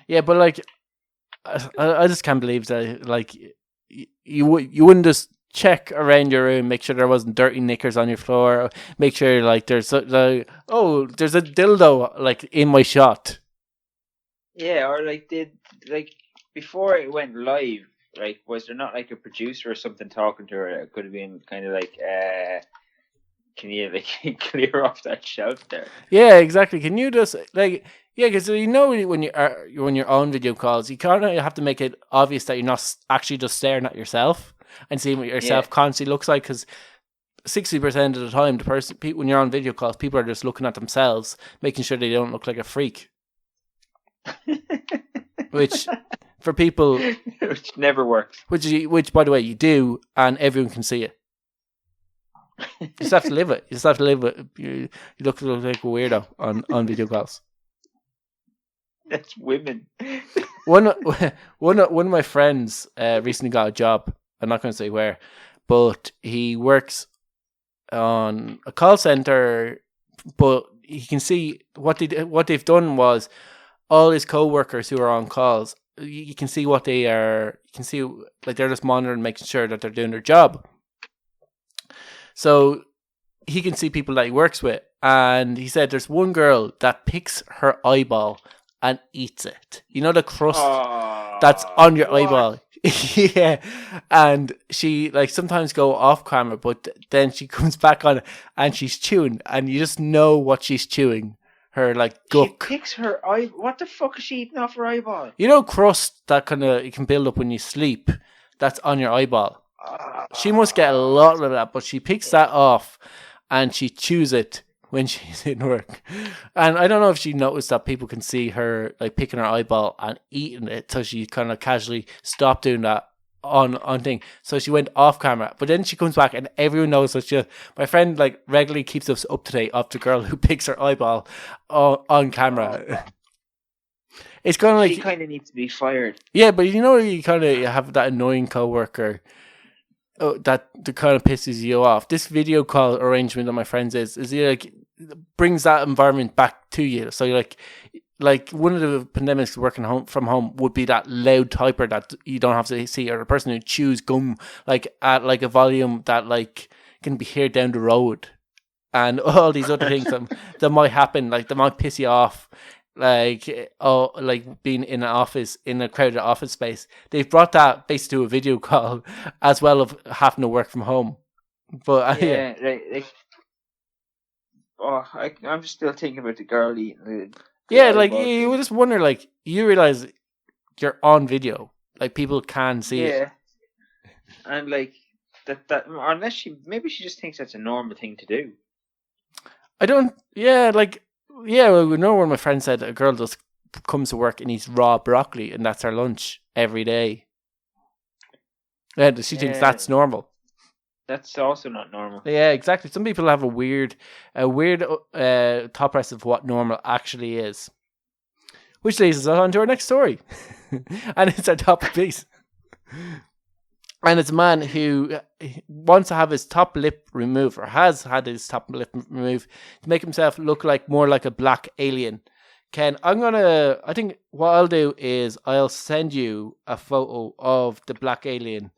Yeah, but like, I just can't believe that. Like, you wouldn't just check around your room, make sure there wasn't dirty knickers on your floor, make sure like there's a dildo like in my shot. Yeah, or like before it went live. Like, was there not like a producer or something talking to her? It could have been kind of like, can you like clear off that shelf there? Yeah, exactly. Can you just like, yeah, because when you're on video calls, you kind of have to make it obvious that you're not actually just staring at yourself and seeing what yourself constantly looks like. Because 60% of the time, when you're on video calls, people are just looking at themselves, making sure they don't look like a freak. Which. For people, which never works. Which, by the way, you do, and everyone can see it. You just have to live it. You just have to live it. You look like a weirdo on video calls. That's women. One of my friends recently got a job. I'm not going to say where, but he works on a call center. But he can see what they've done was all his co-workers who are on calls. You can see what they are. You can see like they're just monitoring, making sure that they're doing their job. So he can see people that he works with, and he said there's one girl that picks her eyeball and eats it. You know the crust that's on your eyeball. Yeah, and she like sometimes go off camera, but then she comes back on and she's chewing, and you just know what she's chewing. Her like guck. She picks her eye. What the fuck is she eating off her eyeball? You know crust that kind of you can build up when you sleep. That's on your eyeball. She must get a lot of that, but she picks that off and she chews it when she's in work. And I don't know if she noticed that people can see her like picking her eyeball and eating it, so she kind of casually stopped doing that on thing. So she went off camera, but then she comes back and everyone knows that my friend like regularly keeps us up to date of the girl who picks her eyeball on camera. It's kind of like she kind of needs to be fired. Yeah, but you kind of have that annoying coworker that kind of pisses you off. This video call arrangement that my friends is like brings that environment back to you. So you're like one of the pandemics working from home would be that loud typer that you don't have to see, or a person who chews gum like at like a volume that like can be heard down the road, and all these other things that might happen, like that might piss you off. Like being in an office, in a crowded office space. They've brought that basically to a video call as well of having to work from home. But I'm still thinking about the girl eating you would just wonder, like, you realize you're on video, like people can see it. And like that unless she just thinks that's a normal thing to do. Well, we know one of my friends said a girl just comes to work and eats raw broccoli and that's her lunch every day. Yeah, she thinks that's normal. That's also not normal. Yeah, exactly. Some people have a weird top price of what normal actually is. Which leads us on to our next story. And it's our top piece. And it's a man who wants to have his top lip removed, or has had his top lip removed, to make himself look more like a black alien. Ken, I think what I'll do is I'll send you a photo of the black alien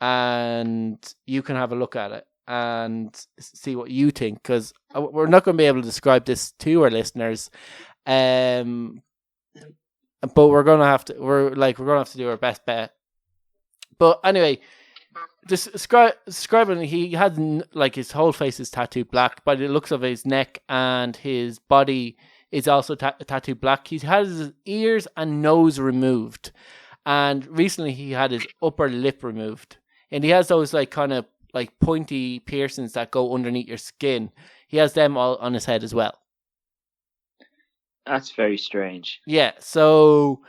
and you can have a look at it and see what you think, because we're not going to be able to describe this to our listeners. But we're going to have to do our best bet. But anyway, describing, he had like his whole face is tattooed black, by the looks of his neck, and his body is also tattooed black. He has his ears and nose removed, and recently he had his upper lip removed, and he has those like kind of like pointy piercings that go underneath your skin. He has them all on his head as well. That's very strange. Yeah, so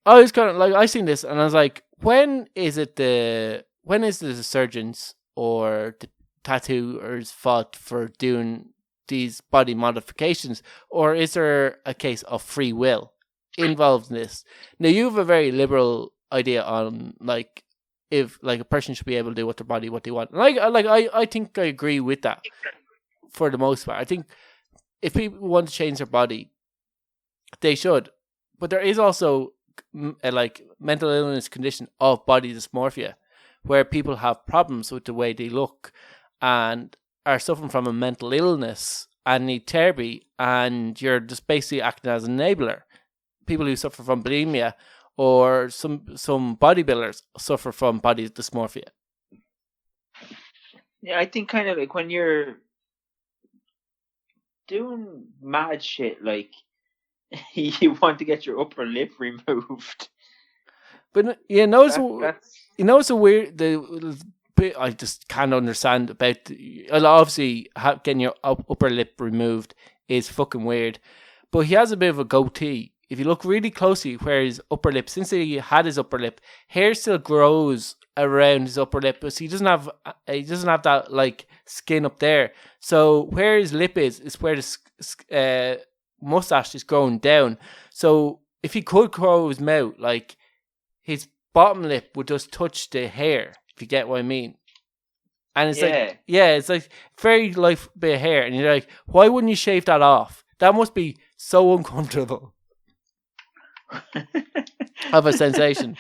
I was kind of like, I seen this and I was like, when is the surgeons or the tattooers' fault for doing these body modifications, or is there a case of free will involved in this? Now, you have a very liberal idea on like if like a person should be able to do with their body what they want. And I think I agree with that for the most part. I think if people want to change their body, they should. But there is also a like mental illness condition of body dysmorphia, where people have problems with the way they look and are suffering from a mental illness and need therapy, and you're just basically acting as an enabler. People who suffer from bulimia or some bodybuilders suffer from body dysmorphia. Yeah, I think kind of like when you're doing mad shit, like you want to get your upper lip removed. But it's a weird. I just can't understand about. Obviously, getting your upper lip removed is fucking weird. But he has a bit of a goatee. If you look really closely, where his upper lip, since he had his upper lip, hair still grows around his upper lip, but he doesn't have that like skin up there. So where his lip is where the mustache is growing down. So if he could grow his mouth, like his bottom lip would just touch the hair, if you get what I mean. And it's it's like very light bit of hair, and you're like, why wouldn't you shave that off? That must be so uncomfortable of a sensation.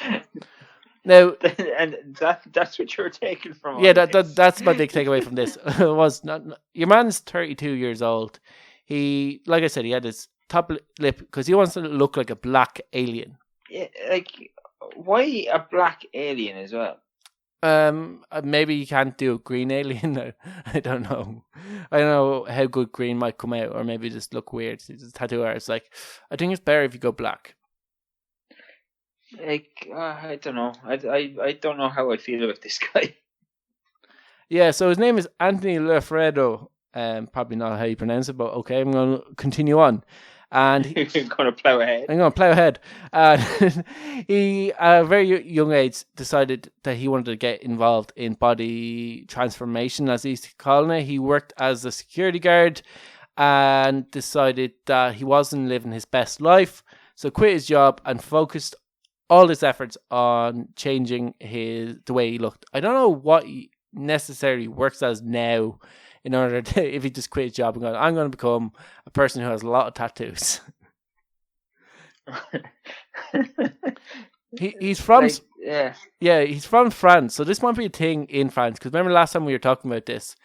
Now, and that's what you're taking from. Yeah, that's my big takeaway from this. It was not your man's 32 years old. He, like I said, he had his top lip because he wants to look like a black alien. Yeah, like why a black alien as well? Maybe you can't do a green alien. I don't know. I don't know how good green might come out, or maybe just look weird. The tattoo artist like, I think it's better if you go black. Like, I don't know. I don't know how I feel about this guy. Yeah, so his name is Anthony Lafredo. Probably not how you pronounce it, but okay, I'm going to continue on. And You're going to plow ahead. I'm going to plow ahead. He, at a very young age, decided that he wanted to get involved in body transformation, as he's calling it. He worked as a security guard and decided that he wasn't living his best life, so quit his job and focused all his efforts on changing the way he looked. I don't know what he necessarily works as now in order to, if he just quit his job and go, I'm going to become a person who has a lot of tattoos. He's from he's from France, so this might be a thing in France, because remember last time we were talking about this,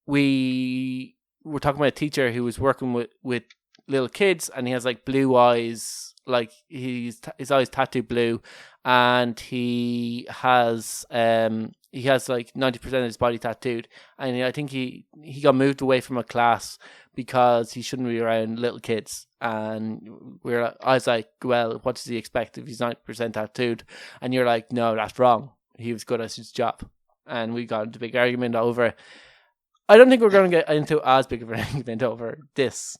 we were talking about a teacher who was working with little kids, and he has like blue eyes, like his eyes tattooed blue, and he has like 90% of his body tattooed, and I think he got moved away from a class because he shouldn't be around little kids. And I was like, well, what does he expect if he's 90% tattooed? And you're like, no, that's wrong. He was good at his job. And we got into a big argument over it. I don't think we're going to get into as big of an argument over this.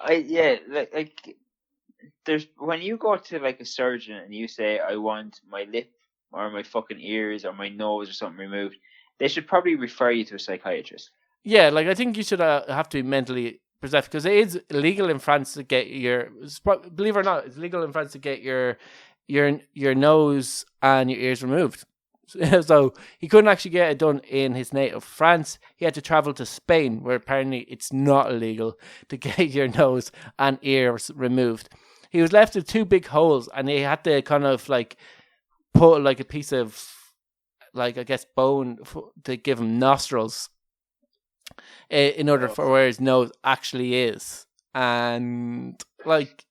Like there's, when you go to like a surgeon and you say, I want my lip or my fucking ears or my nose or something removed, they should probably refer you to a psychiatrist. Yeah, like I think you should have to be mentally possessed, because it is illegal in France to get believe it or not, it's legal in France to get your nose and your ears removed. So he couldn't actually get it done in his native France. He had to travel to Spain, where apparently it's not illegal to get your nose and ears removed. He was left with 2 big holes, and he had to kind of like put like a piece of, like, I guess, bone to give him nostrils in order for where his nose actually is. And like,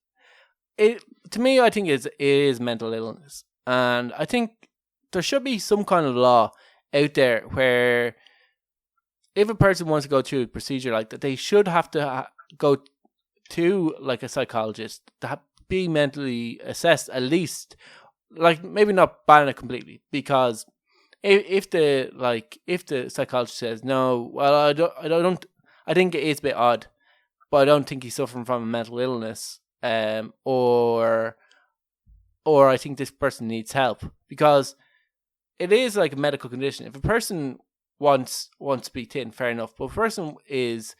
it, to me, I think it is mental illness, and I think there should be some kind of law out there where if a person wants to go through a procedure like that, they should have to go to like a psychologist to be mentally assessed, at least. Like, maybe not ban it completely, because if the psychologist says no, well, I think it is a bit odd, but I don't think he's suffering from a mental illness, or I think this person needs help, because it is like a medical condition. If a person wants to be thin, fair enough, but if a person is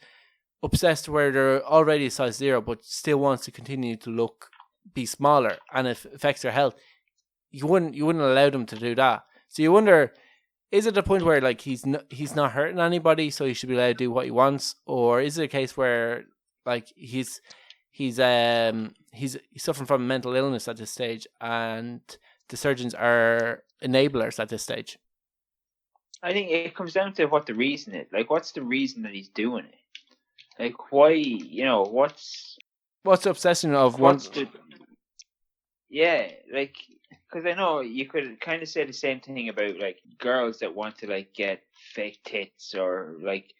obsessed where they're already a size 0 but still wants to continue to be smaller, and it affects their health, you wouldn't allow them to do that. So you wonder, is it a point where like he's not hurting anybody, so he should be allowed to do what he wants, or is it a case where like he's suffering from mental illness at this stage, and the surgeons are enablers at this stage? I think it comes down to what the reason is. Like, what's the reason that he's doing it? Like, why? What's the obsession of Yeah, like, because I know you could kind of say the same thing about like girls that want to like get fake tits, or like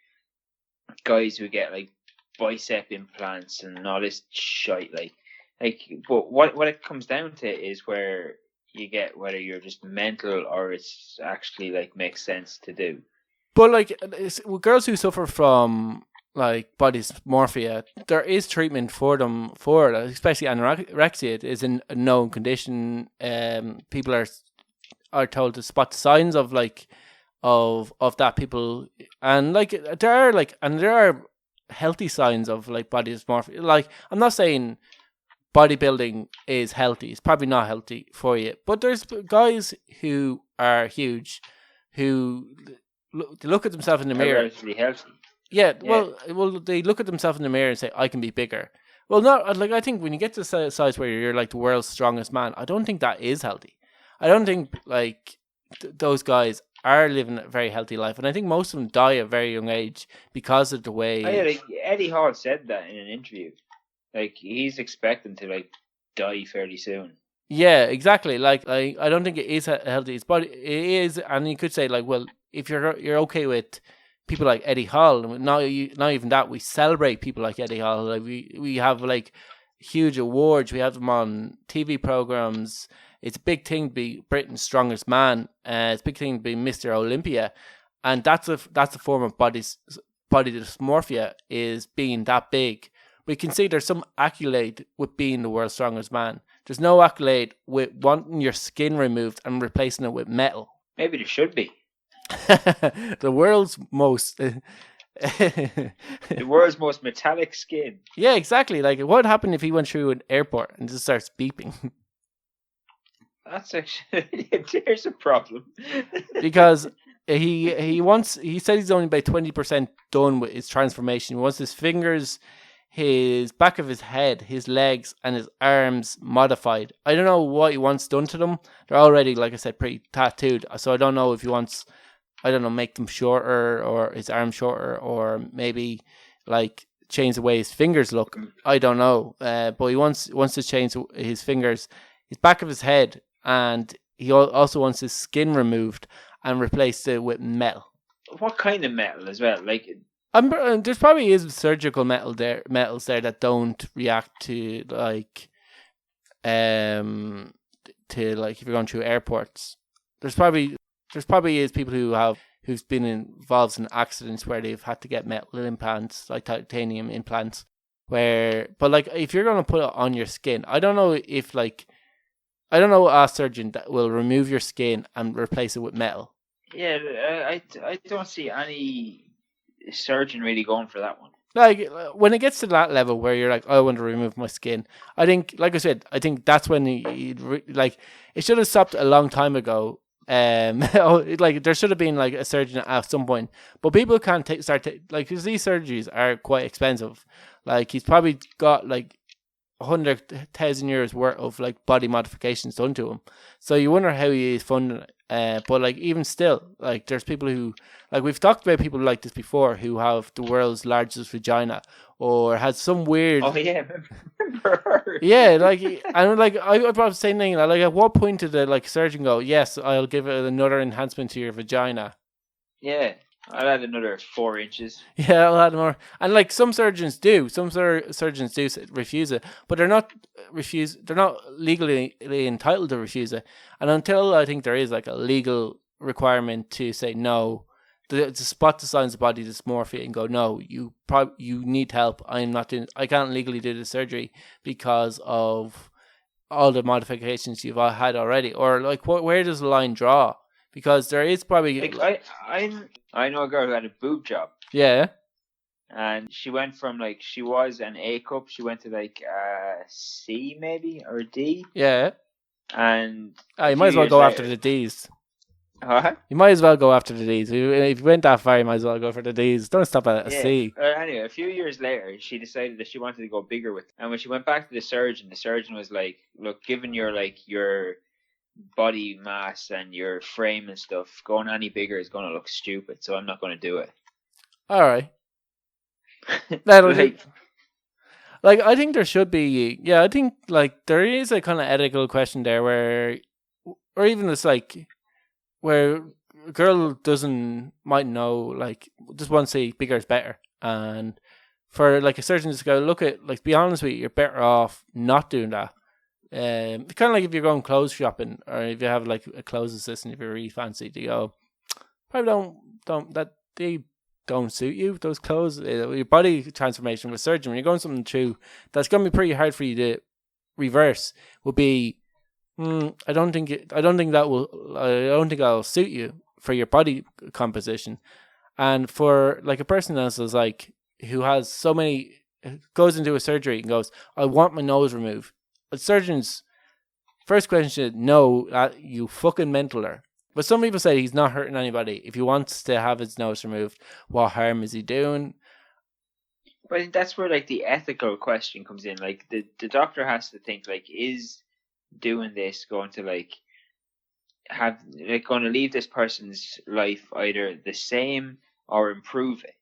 guys who get like bicep implants and all this shite. Like, but what it comes down to is where you get whether you're just mental or it's actually like makes sense to do. But like, girls who suffer from like body dysmorphia, there is treatment for them for it, especially anorexia. It is a known condition. People are told to spot signs of like of that. People, and like there are healthy signs of like body dysmorphia. Like, I'm not saying bodybuilding is healthy. It's probably not healthy for you, but there's guys who are huge who look at themselves in the mirror. Actually healthy. Yeah, well, they look at themselves in the mirror and say, I can be bigger. Well, not like, I think when you get to the size where you're like the world's strongest man, I don't think that is healthy. I don't think like those guys are living a very healthy life, and I think most of them die at a very young age because of the way. Like Eddie Hall said that in an interview. Like, he's expecting to like die fairly soon. Yeah, exactly. Like I don't think it is healthy. But it is, and you could say like, well, if you're okay with people like Eddie Hall, not even that, we celebrate people like Eddie Hall. Like we have like huge awards. We have them on TV programs. It's a big thing to be Britain's strongest man. It's a big thing to be Mr. Olympia, and that's a form of body dysmorphia, is being that big. We can see there's some accolade with being the world's strongest man. There's no accolade with wanting your skin removed and replacing it with metal. Maybe there should be. The world's most metallic skin. Yeah, exactly. Like, what would happen if he went through an airport and just starts beeping? That's actually there's a problem. Because he said he's only about 20% done with his transformation. He wants his fingers, his back of his head, his legs, and his arms modified. I don't know what he wants done to them. They're already, like I said, pretty tattooed. So I don't know if he wants, make them shorter, or his arms shorter, or maybe like change the way his fingers look. I don't know. But he wants to change his fingers, his back of his head, and he also wants his skin removed and replaced it with metal. What kind of metal as well? Like, there's probably is surgical metals there that don't react to like if you're going through airports. There's probably is people who's been involved in accidents where they've had to get metal implants, like titanium implants. But like, if you're gonna put it on your skin, I don't know a surgeon that will remove your skin and replace it with metal. Yeah, I don't see any surgeon really going for that one. Like, when it gets to that level where you're like, I want to remove my skin, I think, like I said, that's when it should have stopped a long time ago. Like, there should have been like a surgeon at some point, but people can't because these surgeries are quite expensive. Like, he's probably got like 100,000 euros worth of like body modifications done to him. So you wonder how he is funding it. But like, even still, like, there's people who, like, we've talked about people like this before, who have the world's largest vagina, or has some weird. Oh yeah, remember her? Yeah, like, and like, I probably say thing like, at what point did the like surgeon go, yes, I'll give it another enhancement to your vagina? Yeah. I'll add another 4 inches. Yeah, I'll add more. And like, some surgeons do. Some surgeons do refuse it, but they're not legally entitled to refuse it. And until I think there is like a legal requirement to say no, to spot the signs of body dysmorphia and go, no, you need help. I can't legally do the surgery because of all the modifications you've had already. Or like, where does the line draw? Because there is probably like, I know a girl who had a boob job. Yeah. And she went from like, she was an A cup, she went to like a C maybe, or a D. Yeah. And you might as well go after the D's. What? You might as well go after the D's. If you went that far, you might as well go for the D's. Don't stop at a C. Anyway, a few years later, she decided that she wanted to go bigger with it. And when she went back to the surgeon was like, look, given your body mass and your frame and stuff, going any bigger is going to look stupid, so I'm not going to do it. All right. Like, I think there should be, I think like there is a kind of ethical question there where, or even it's like where a girl might know, like, just want to say bigger is better, and for like a surgeon to go, look at, like, be honest with you, you're better off not doing that. Kind of like if you're going clothes shopping, or if you have like a clothes assistant, if you're really fancy, to go, probably they don't suit you, those clothes. Your body transformation with surgery, when you're going something through that's going to be pretty hard for you to reverse, will be, I don't think that'll suit you for your body composition. And for like a person else is like, who has so many, goes into a surgery and goes, I want my nose removed. But surgeons, first question is, no, you fucking mentaler. But some people say he's not hurting anybody. If he wants to have his nose removed, what harm is he doing? But that's where like the ethical question comes in. Like the doctor has to think, like, is doing this going to going to leave this person's life either the same or improve it?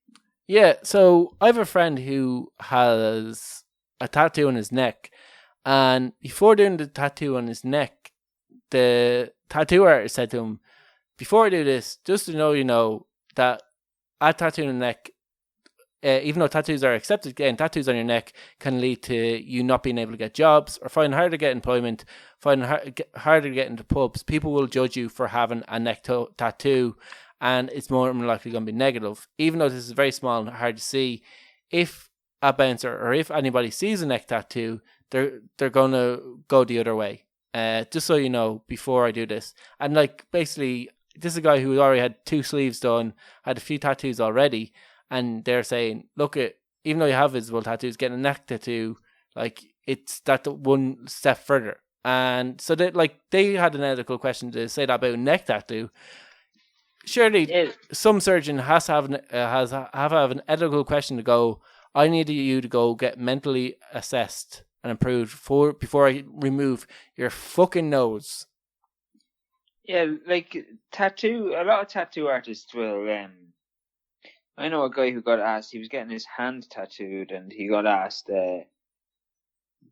Yeah, so I have a friend who has a tattoo on his neck. And before doing the tattoo on his neck, the tattoo artist said to him, before I do this, just to know, that a tattoo on the neck, even though tattoos are accepted, again, tattoos on your neck can lead to you not being able to get jobs or finding harder to get employment, finding harder to get into pubs. People will judge you for having a neck tattoo, and it's more than likely going to be negative. Even though this is very small and hard to see, if a bouncer or if anybody sees a neck tattoo, they're going to go the other way. Just so you know, before I do this. And like, basically, this is a guy who already had 2 sleeves done, had a few tattoos already, and they're saying, look, even though you have visible tattoos, getting a neck tattoo, like, it's that one step further. And so they had an ethical question to say that about a neck tattoo. Surely some surgeon has to have an ethical question to go, I need you to go get mentally assessed and improved before I remove your fucking nose. Yeah, like a lot of tattoo artists will. I know a guy who got asked. He was getting his hand tattooed, and he got asked.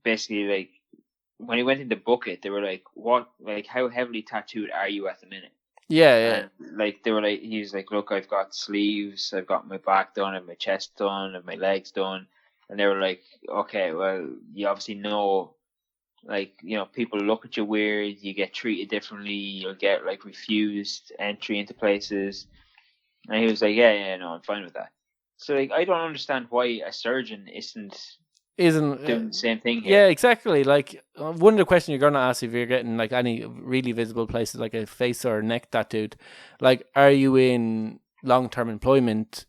Basically, like when he went in to book it, they were like, "What? Like, how heavily tattooed are you at the minute?" Yeah. And, like they were like, he's like, "Look, I've got sleeves. I've got my back done. I've my chest done. I've my legs done." And they were like, "Okay, well, you obviously know." Like, people look at you weird, you get treated differently, you'll get, like, refused entry into places. And he was like, yeah, no, I'm fine with that. So, like, I don't understand why a surgeon isn't doing the same thing here. Yeah, exactly. Like, one of the questions you're going to ask if you're getting, like, any really visible places, like a face or neck tattooed, like, are you in long-term employment?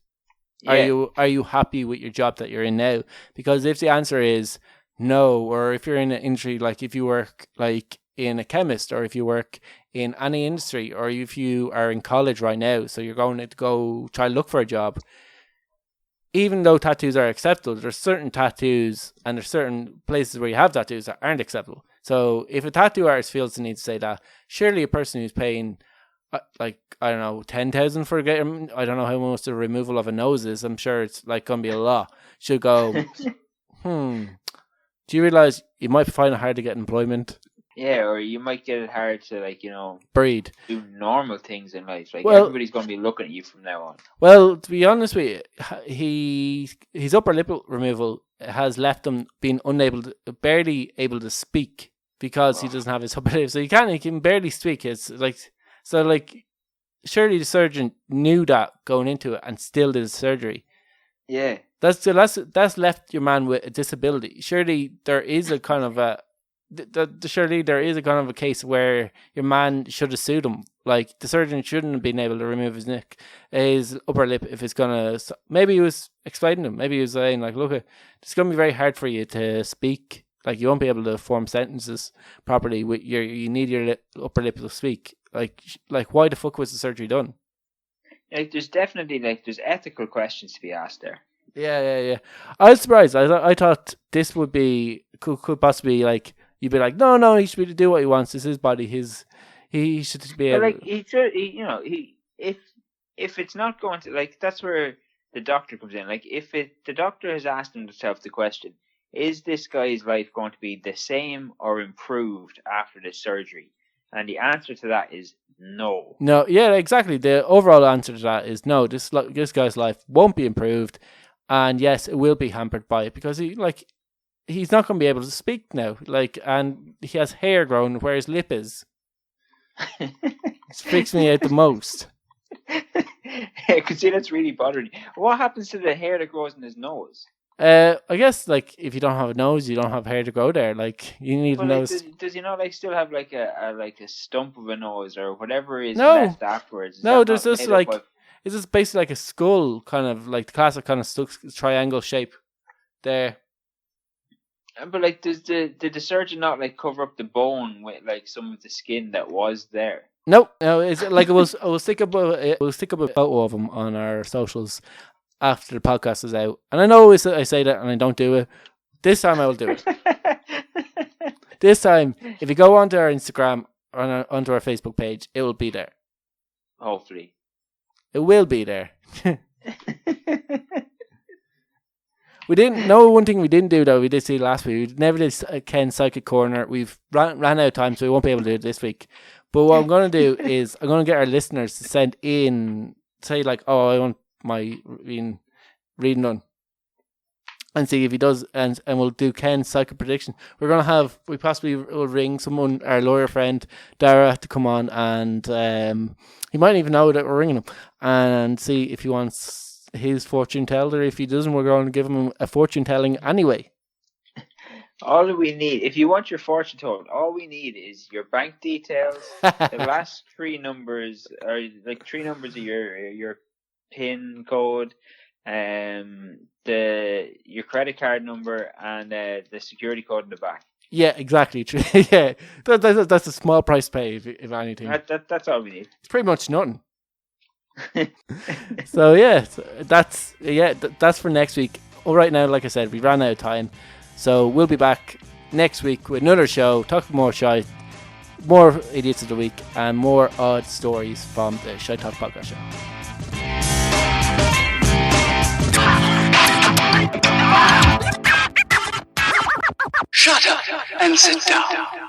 Yeah. Are you happy with your job that you're in now? Because if the answer is no, or if you're in an industry, like if you work like in a chemist, or if you work in any industry, or if you are in college right now, so you're going to go try to look for a job, even though tattoos are acceptable, there's certain tattoos and there's certain places where you have tattoos that aren't acceptable. So if a tattoo artist feels the need to say that, surely a person who's paying like, I don't know, 10,000 for getting, I don't know how much the removal of a nose is, I'm sure it's like going to be a lot, should go, do you realise you might find it hard to get employment? Yeah, or you might get it hard to, like, breed, do normal things in life. Like, everybody's going to be looking at you from now on. Well, to be honest with you, his upper lip removal has left him being barely able to speak because he doesn't have his upper lip. So he can barely speak. It's like, so like, surely the surgeon knew that going into it and still did the surgery. Yeah. That's left your man with a disability. Surely there is a kind of a case where your man should have sued him. Like, the surgeon shouldn't have been able to remove his upper lip if it's gonna. Maybe he was explaining to him. Maybe he was saying, like, look, it's gonna be very hard for you to speak. Like, you won't be able to form sentences properly. You need your upper lip to speak. Like why the fuck was the surgery done? Like, there's definitely there's ethical questions to be asked there. Yeah. I was surprised. I thought this would be could possibly, like, you'd be like, no, he should be able to do what he wants. It's his body. He should be able. But, like, if it's not going to, like, that's where the doctor comes in. Like, the doctor has asked himself the question: is this guy's life going to be the same or improved after this surgery? And the answer to that is no. No, yeah, exactly. The overall answer to that is no. This guy's life won't be improved. And yes, it will be hampered by it because he's not going to be able to speak now. Like, and he has hair growing where his lip is. It freaks me out the most. I can see that's really bothering you. What happens to the hair that grows in his nose? I guess, like, if you don't have a nose, you don't have hair to grow there. Like, you need a nose. Like, does he not, like, still have like a stump of a nose or whatever is left afterwards? No, there's just like. It's just basically like a skull, kind of like the classic kind of triangle shape there. But, like, did the surgeon not, like, cover up the bone with, like, some of the skin that was there? No. It's like we'll stick up a photo of him on our socials after the podcast is out. And I know I say that and I don't do it. This time I will do it. This time, if you go onto our Instagram or onto our Facebook page, it will be there. Hopefully. It will be there. We didn't know one thing we didn't do though. We did see last week. We never did Ken's Psychic Corner. We've ran out of time, so we won't be able to do it this week. But what I'm going to do is I'm going to get our listeners to send in, say, like, oh, I want my reading done. and see if he does, and we'll do Ken's psychic prediction. We possibly will ring someone, our lawyer friend Dara, to come on, and he might even know that we're ringing him, and see if he wants his fortune teller. If he doesn't, we're going to give him a fortune telling anyway. All we need, if you want your fortune told, all we need is your bank details, the last 3 numbers, or like 3 numbers of your PIN code, your credit card number, and the security code in the back. Yeah, exactly. Yeah, that's a small price to pay, if anything. That's all we need. It's pretty much nothing. So yeah, that's for next week. Well, right now, like I said, we ran out of time, so we'll be back next week with another show, talking more shite, more idiots of the week, and more odd stories from the Shite Talk podcast show. Shut up and sit down.